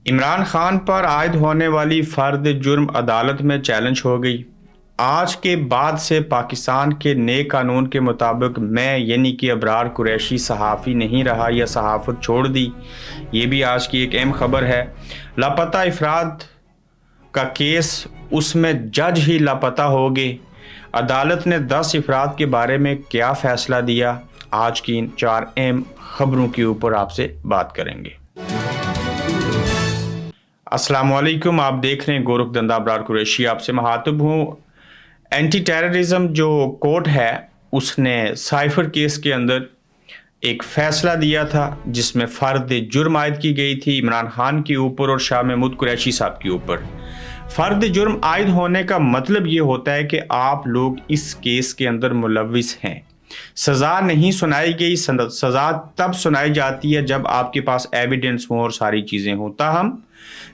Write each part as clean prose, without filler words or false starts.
इमरान खान पर आयद होने वाली फर्द जुर्म अदालत में चैलेंज हो गई। आज के बाद से पाकिस्तान के नए कानून के मुताबिक मैं यानी कि अबरार कुरैशी सहाफ़ी नहीं रहा या सहाफ़त छोड़ दी। ये भी आज की एक अहम खबर है। लापता अफराद का केस, उसमें जज ही लापता हो गए। अदालत ने 10 अफराद के बारे में क्या फ़ैसला दिया, आज की इन 4 अहम खबरों के ऊपर आपसे बात करेंगे। अस्सलाम वालेकुम, आप देख रहे हैं गोरख धंधा अबरार कुरैशी। आपसे मुखातिब हूँ। एंटी टेररिज्म जो कोर्ट है उसने साइफर केस के अंदर एक फ़ैसला दिया था जिसमें फ़र्द जुर्म आयद की गई थी इमरान खान के ऊपर और शाह महमूद कुरैशी साहब के ऊपर। फ़र्द जुर्म आयद होने का मतलब ये होता है कि आप लोग इस केस के अंदर मुलविस हैं। सज़ा नहीं सुनाई गई, सज़ा तब सुनाई जाती है जब आपके पास एविडेंस हो और सारी चीज़ें हों। ताहम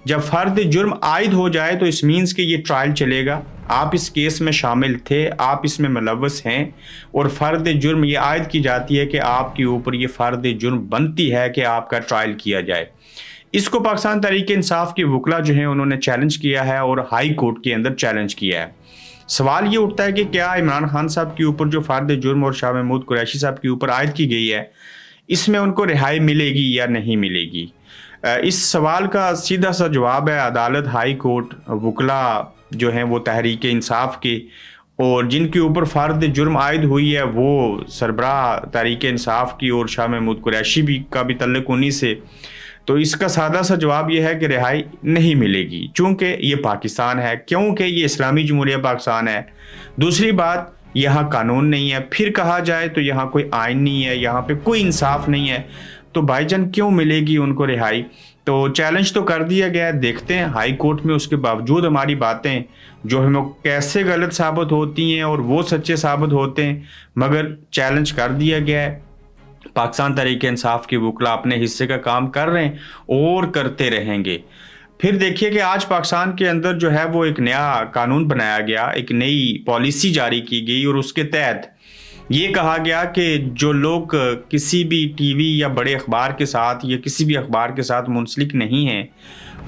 जब फ़र्द जुर्म आयद हो जाए तो इस मीन्स कि ये ट्रायल चलेगा, आप इस केस में शामिल थे, आप इसमें मुलव्वस हैं और फ़र्द जुर्म ये आयद की जाती है कि आपके ऊपर ये फ़र्द जुर्म बनती है कि आपका ट्रायल किया जाए। इसको पाकिस्तान तहरीक-ए-इंसाफ के वकला जो हैं उन्होंने चैलेंज किया है और हाई कोर्ट के अंदर चैलेंज किया है। सवाल ये उठता है कि क्या इमरान खान साहब के ऊपर जो फ़र्द जुर्म और शाह महमूद कुरैशी साहब के ऊपर आयद की गई है, इसमें उनको रिहाई मिलेगी या नहीं मिलेगी। इस सवाल का सीधा सा जवाब है अदालत, हाई कोर्ट, वकला जो हैं वो तहरीक इंसाफ के और जिनके ऊपर फ़र्द जुर्म आयद हुई है वो सरबराह तहरीक इंसाफ की और शाह महमूद कुरैशी भी का भी तल्लुक़ उन्हीं से। तो इसका सादा सा जवाब यह है कि रिहाई नहीं मिलेगी, चूँकि ये पाकिस्तान है, क्योंकि ये इस्लामी जमहूरिया पाकिस्तान है। दूसरी बात, यहाँ कानून नहीं है। फिर कहा जाए तो यहाँ कोई आइन नहीं है, यहाँ पे कोई इंसाफ नहीं है, तो भाईजान क्यों मिलेगी उनको रिहाई। तो चैलेंज तो कर दिया गया है, देखते हैं हाई कोर्ट में उसके बावजूद हमारी बातें जो हमें कैसे गलत साबित होती हैं और वो सच्चे साबित होते हैं, मगर चैलेंज कर दिया गया है। पाकिस्तान तहरीक इंसाफ के वकला अपने हिस्से का काम कर रहे हैं और करते रहेंगे। फिर देखिए कि आज पाकिस्तान के अंदर जो है वो एक नया कानून बनाया गया, एक नई पॉलिसी जारी की गई और उसके तहत ये कहा गया कि जो लोग किसी भी टीवी या बड़े अखबार के साथ या किसी भी अखबार के साथ मुंसलिक नहीं हैं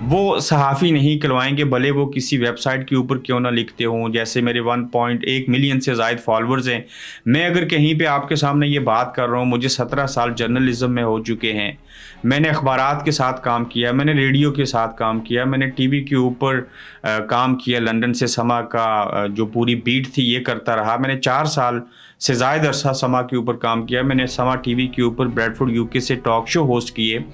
वो सहाफ़ी नहीं कहलवाएंगे, भले वो किसी वेबसाइट के ऊपर क्यों ना लिखते हों। जैसे मेरे 1.1 मिलियन से ज़ायद फॉलोअर्स हैं। मैं अगर कहीं पे आपके सामने ये बात कर रहा हूँ, मुझे 17 साल जर्नलिज़म में हो चुके हैं। मैंने अखबारात के साथ काम किया, मैंने रेडियो के साथ काम किया, मैंने टीवी के ऊपर काम किया। लंदन से समा का जो पूरी बीट थी ये करता रहा। मैंने 4 साल से ज़ायद अरसा समा के ऊपर काम किया। मैंने समा टीवी के ऊपर ब्रेडफोर्ड यूके से टॉक शो होस्ट किए।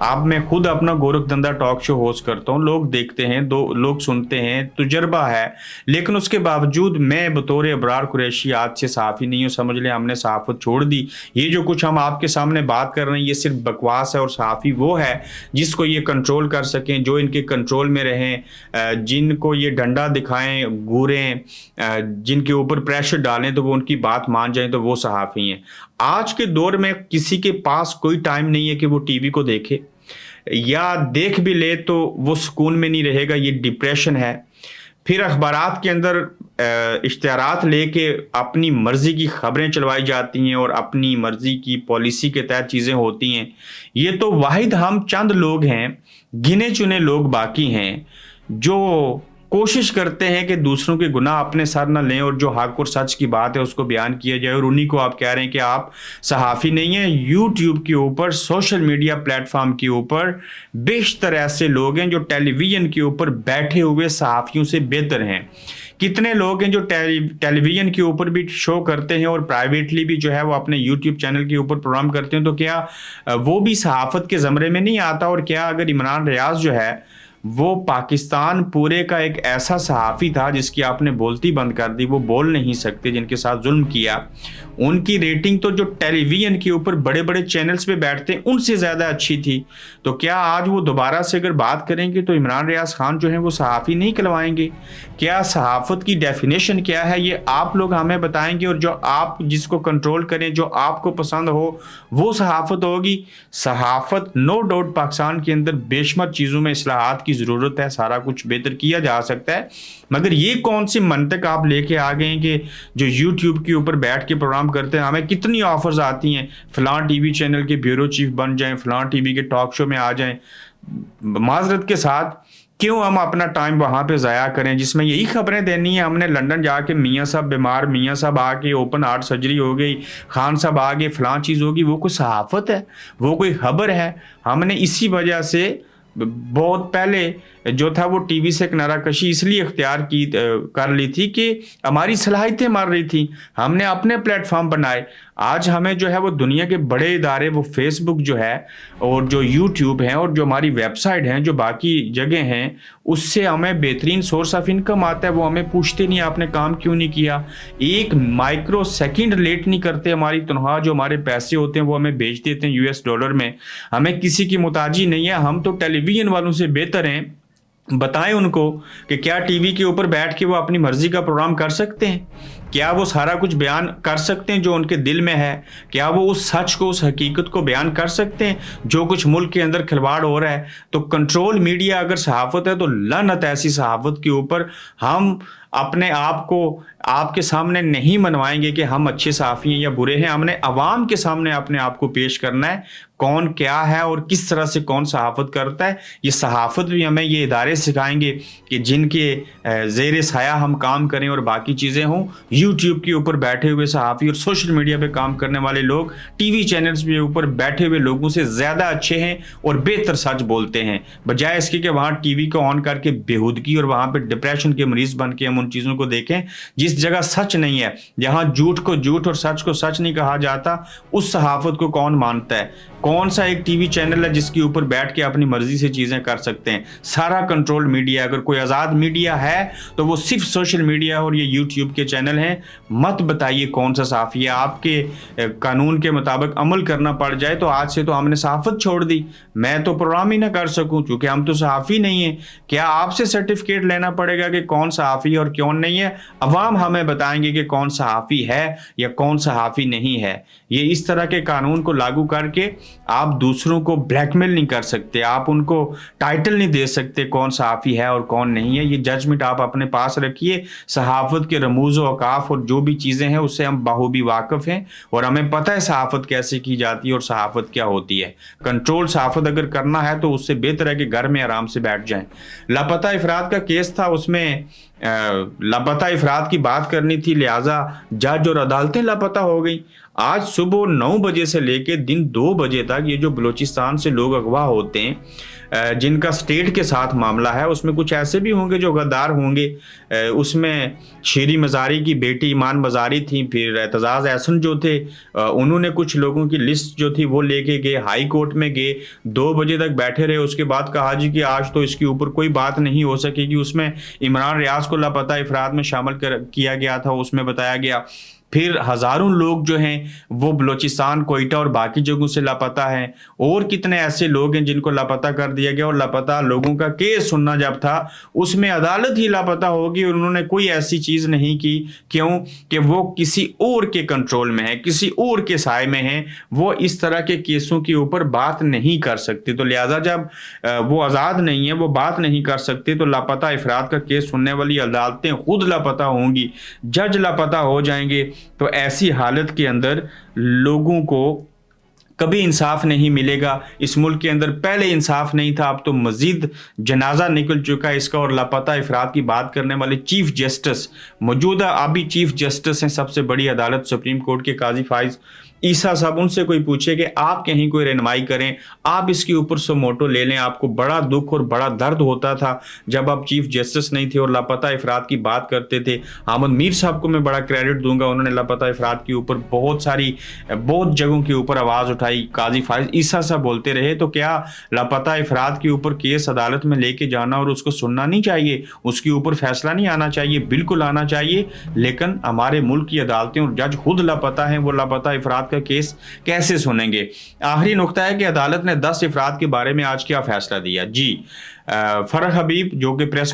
अब मैं खुद अपना गोरख धंधा टॉक शो होस्ट करता हूँ, लोग देखते हैं, 2 लोग सुनते हैं, तजुर्बा है। लेकिन उसके बावजूद मैं बतौर अबरार कुरैशी आज से सहाफ़ी नहीं हूँ। समझ लें हमने सहाफ़त छोड़ दी। ये जो कुछ हम आपके सामने बात कर रहे हैं ये सिर्फ बकवास है और सहाफ़ी वो है जिसको ये कंट्रोल कर सकें, जो इनके कंट्रोल में रहें, जिनको ये डंडा दिखाएं, घूरें, जिनके ऊपर प्रेशर डालें तो वो उनकी बात मान जाएं, तो वो सहाफ़ी हैं। आज के दौर में किसी के पास कोई टाइम नहीं है कि वो टीवी को देखे, या देख भी ले तो वो सुकून में नहीं रहेगा, ये डिप्रेशन है। फिर अखबारात के अंदर इश्तिहारात लेके अपनी मर्ज़ी की खबरें चलवाई जाती हैं और अपनी मर्ज़ी की पॉलिसी के तहत चीज़ें होती हैं। ये तो वाहिद हम चंद लोग हैं, गिने चुने लोग बाकी हैं जो कोशिश करते हैं कि दूसरों के गुनाह अपने सर न लें और जो हक और सच की बात है उसको बयान किया जाए, और उन्हीं को आप कह रहे हैं कि आप सहाफ़ी नहीं हैं। यूट्यूब के ऊपर, सोशल मीडिया प्लेटफॉर्म के ऊपर बेशतर ऐसे लोग हैं जो टेलीविज़न के ऊपर बैठे हुए सहाफ़ियों से बेहतर हैं। कितने लोग हैं जो टेलीविज़न के ऊपर भी शो करते हैं और प्राइवेटली भी जो है वो अपने यूट्यूब चैनल के ऊपर प्रोग्राम करते हैं, तो क्या वो भी सहाफ़त के ज़मरे में नहीं आता। और क्या अगर इमरान रियाज जो है वो पाकिस्तान पूरे का एक ऐसा सहाफ़ी था जिसकी आपने बोलती बंद कर दी, वो बोल नहीं सकते, जिनके साथ जुल्म किया, उनकी रेटिंग तो जो टेलीविज़न के ऊपर बड़े बड़े चैनल्स पे बैठते हैं उनसे ज़्यादा अच्छी थी। तो क्या आज वो दोबारा से अगर बात करेंगे तो इमरान रियाज खान जो है वो सहाफ़ी नहीं कहलवाएंगे? क्या सहाफ़त की डेफिनेशन क्या है ये आप लोग हमें बताएंगे, और जो आप जिसको कंट्रोल करें, जो आपको पसंद हो वो सहाफ़त होगी। सहाफ़त नो डाउट पाकिस्तान के अंदर बेशुमार चीज़ों में इस्लाहात की ज़रूरत है, सारा कुछ बेहतर किया जा सकता है, मगर ये कौन सी मंतक आप लेके आ गए हैं कि जो यूट्यूब के ऊपर बैठ के प्रोग्राम करते हैं, हमें कितनी ऑफर्स आती हैं, फलां टीवी चैनल के ब्यूरो चीफ बन जाएं, फलां टीवी के टॉक शो में आ जाएं। माजरत के साथ क्यों हम अपना टाइम वहाँ पे ज़ाया करें जिसमें यही खबरें देनी है। हमने लंदन जाके मियाँ साहब बीमार, मियाँ साहब आके ओपन हार्ट सर्जरी हो गई, खान साहब आगे फलां चीज़ होगी, वो कोई सहाफ़त है, वो कोई खबर है। हमने इसी वजह से बहुत पहले जो था वो टीवी से किनारा कशी इसलिए इख्तियार की कर ली थी कि हमारी सलाहियतें मर रही थी, हमने अपने प्लेटफॉर्म बनाए। आज हमें जो है वो दुनिया के बड़े इदारे, वो फेसबुक जो है और जो यूट्यूब है और जो हमारी वेबसाइट हैं, जो बाकी जगह हैं, उससे हमें बेहतरीन सोर्स ऑफ इनकम आता है। वो हमें पूछते नहीं आपने काम क्यों नहीं किया, एक माइक्रो सेकंड लेट नहीं करते। हमारी तनख्वाह जो हमारे पैसे होते हैं वो हमें बेच देते हैं यूएस डॉलर में। हमें किसी की मुताजी नहीं है, हम तो टेलीविजन वालों से बेहतर हैं। बताएं उनको कि क्या टीवी के ऊपर बैठ के वो अपनी मर्जी का प्रोग्राम कर सकते हैं, क्या वो सारा कुछ बयान कर सकते हैं जो उनके दिल में है, क्या वो उस सच को, उस हकीकत को बयान कर सकते हैं जो कुछ मुल्क के अंदर खिलवाड़ हो रहा है। तो कंट्रोल मीडिया अगर सहाफ़त है तो लानत ऐसी सहाफ़त के ऊपर। हम अपने आप को आपके सामने नहीं मनवाएंगे कि हम अच्छे सहाफ़ी हैं या बुरे हैं। हमने अवाम के सामने अपने आप को पेश करना है, कौन क्या है और किस तरह से कौन सहाफ़त करता है। ये सहाफ़त भी हमें ये इदारे सिखाएंगे कि जिनके ज़ेर साया हम काम करें और बाकी चीज़ें हों। यूट्यूब के ऊपर बैठे हुए सहाफ़ी और सोशल मीडिया पे काम करने वाले लोग टीवी चैनल्स के ऊपर बैठे हुए लोगों से ज़्यादा अच्छे हैं और बेहतर सच बोलते हैं, बजाय इसके कि वहाँ टीवी को ऑन करके बेहूदगी और वहाँ पे डिप्रेशन के मरीज़ बन के हम उन चीज़ों को देखें। जिस जगह सच नहीं है, जहाँ झूठ को झूठ और सच को सच नहीं कहा जाता, उस सहाफ़त को कौन मानता है। कौन सा एक टीवी चैनल है जिसके ऊपर बैठ के अपनी मर्जी से चीज़ें कर सकते हैं। सारा कंट्रोल मीडिया। अगर कोई आज़ाद मीडिया है तो वो सिर्फ सोशल मीडिया और ये यूट्यूब के चैनल हैं। मत बताइए कौन सा सहाफ़ी है। आपके कानून के मुताबिक अमल करना पड़ जाए तो आज से तो हमने सहाफ़त छोड़ दी, मैं तो प्रोग्राम ही ना कर सकूं क्योंकि हम तो सहाफ़ी नहीं हैं। क्या आपसे सर्टिफिकेट लेना पड़ेगा कि कौन सहाफ़ी और कौन नहीं है? अवाम हमें बताएंगे कि कौन सहाफ़ी है या कौन सहाफ़ी नहीं है। ये इस तरह के कानून को लागू करके आप दूसरों को ब्लैकमेल नहीं कर सकते, आप उनको टाइटल नहीं दे सकते कौन सहाफ़ी है और कौन नहीं है। ये जजमेंट आप अपने पास रखिए। सहाफ़त के रमूज़ व औकाफ और जो भी चीज़ें हैं उससे हम बाखूबी वाकिफ़ हैं और हमें पता है सहाफ़त कैसे की जाती है और सहाफ़त क्या होती है। कंट्रोल सहाफ़त अगर करना है तो उससे बेहतर है कि घर में आराम से बैठ जाएं। लापता अफराद का केस था, उसमें लापता अफराद की बात करनी थी, लिहाजा जज और अदालतें लापता हो गई। आज सुबह 9 बजे से लेकर दिन 2 बजे तक ये जो बलूचिस्तान से लोग अगवा होते हैं, जिनका स्टेट के साथ मामला है, उसमें कुछ ऐसे भी होंगे जो गद्दार होंगे। उसमें शेरी मज़ारी की बेटी ईमान मज़ारी थी, फिर एतजाज़ एहसन जो थे, उन्होंने कुछ लोगों की लिस्ट जो थी वो लेके गए, हाई कोर्ट में गए, 2 बजे तक बैठे रहे। उसके बाद कहा जी कि आज तो इसके ऊपर कोई बात नहीं हो सकेगी। उसमें इमरान रियाज को लापता अफराद में शामिल किया गया था, उसमें बताया गया। फिर हज़ारों लोग जो हैं वो बलूचिस्तान, कोयटा और बाकी जगहों से लापता हैं। और कितने ऐसे लोग हैं जिनको लापता कर दिया गया और लापता लोगों का केस सुनना जब था उसमें अदालत ही लापता होगी और उन्होंने कोई ऐसी चीज़ नहीं की। क्यों? कि वो किसी और के कंट्रोल में है, किसी और के साए में है, वो इस तरह के केसों के ऊपर बात नहीं कर सकते। तो लिहाजा जब वो आज़ाद नहीं है, वो बात नहीं कर सकते, तो लापता अफराद का केस सुनने वाली अदालतें खुद लापता होंगी, जज लापता हो जाएंगे। तो ऐसी हालत के अंदर लोगों को कभी इंसाफ नहीं मिलेगा। इस मुल्क के अंदर पहले इंसाफ नहीं था, अब तो मजीद जनाजा निकल चुका है इसका। और लापता अफराद की बात करने वाले चीफ जस्टिस, मौजूदा अभी चीफ जस्टिस हैं सबसे बड़ी अदालत सुप्रीम कोर्ट के काजी फाइज ईसा साहब, उनसे कोई पूछे कि आप कहीं कोई रहनुमाई करें, आप इसके ऊपर मोटो ले लें। आपको बड़ा दुख और बड़ा दर्द होता था जब आप चीफ जस्टिस नहीं थे और लापता अफराद की बात करते थे। अहमद मीर साहब को मैं बड़ा क्रेडिट दूंगा, उन्होंने लापता अफराद के ऊपर बहुत जगहों के ऊपर आवाज़ उठाई। काजी फाइज ईसा साहब बोलते रहे। तो क्या लापता अफराद के ऊपर केस अदालत में लेके जाना और उसको सुनना नहीं चाहिए, उसके ऊपर फैसला नहीं आना चाहिए? बिल्कुल आना चाहिए। लेकिन हमारे मुल्क की अदालतें और जज खुद लापता हैं, वो लापता अफराद का केस कैसे सुनेंगे? आखिरी नुक्ता है कि अदालत ने 10 अफराद के बारे में आज क्या फैसला दिया। जी, फरह हबीब जो कि प्रेस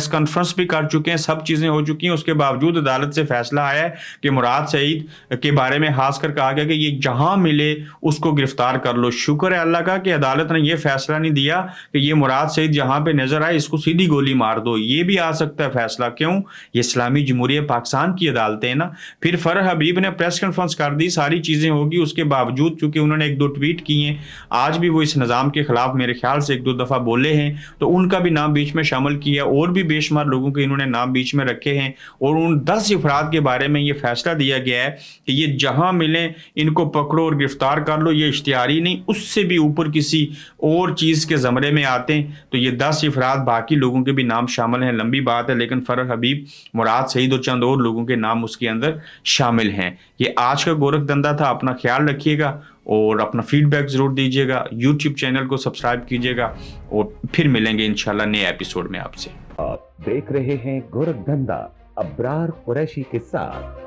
कॉन्फ्रेंस भी कर चुके हैं, सब चीज़ें हो चुकी हैं, उसके बावजूद अदालत से फैसला आया है कि मुराद सईद के बारे में खास कर कहा गया कि ये जहां मिले उसको गिरफ्तार कर लो। शुक्र है अल्लाह का कि अदालत ने यह फैसला नहीं दिया कि ये मुराद सईद जहां पे नजर आए इसको सीधी गोली मार दो। ये भी आ सकता है फैसला, क्यों? ये इस्लामी जमहूरिया पाकिस्तान की अदालतें हैं ना। फिर फरह हबीब ने प्रेस कॉन्फ्रेंस कर दी, सारी चीज़ें होगी, उसके बावजूद चूंकि उन्होंने एक दो ट्वीट किए हैं, आज भी वो इस निज़ाम के खिलाफ मेरे ख्याल से एक दो दफ़ा बोले हैं, तो उनका भी नाम बीच में शामिल किया, और भी बेशुमार लोगों के इन्होंने नाम बीच में रखे हैं, और उन 10 अफराद के बारे में ये फैसला दिया गया है कि ये जहां मिलें इनको पकड़ो और गिरफ्तार कर लो। ये इख्तियारी नहीं, उससे भी ऊपर किसी और चीज़ के ज़मरे में आते हैं। तो ये 10 अफराद, बाकी लोगों के भी नाम शामिल हैं, लंबी बात है, लेकिन फरह हबीब, मुराद सईद और चंद और लोगों के नाम उसके अंदर शामिल हैं। ये आज का गोरख धंधा था। अपना ख्याल रखिएगा और अपना फीडबैक ज़रूर दीजिएगा। यूट्यूब चैनल को सब्सक्राइब कीजिएगा और फिर मिलेंगे इंशाल्लाह नए एपिसोड में आपसे। आप देख रहे हैं गोरख धंधा अब्रार कुरैशी के साथ।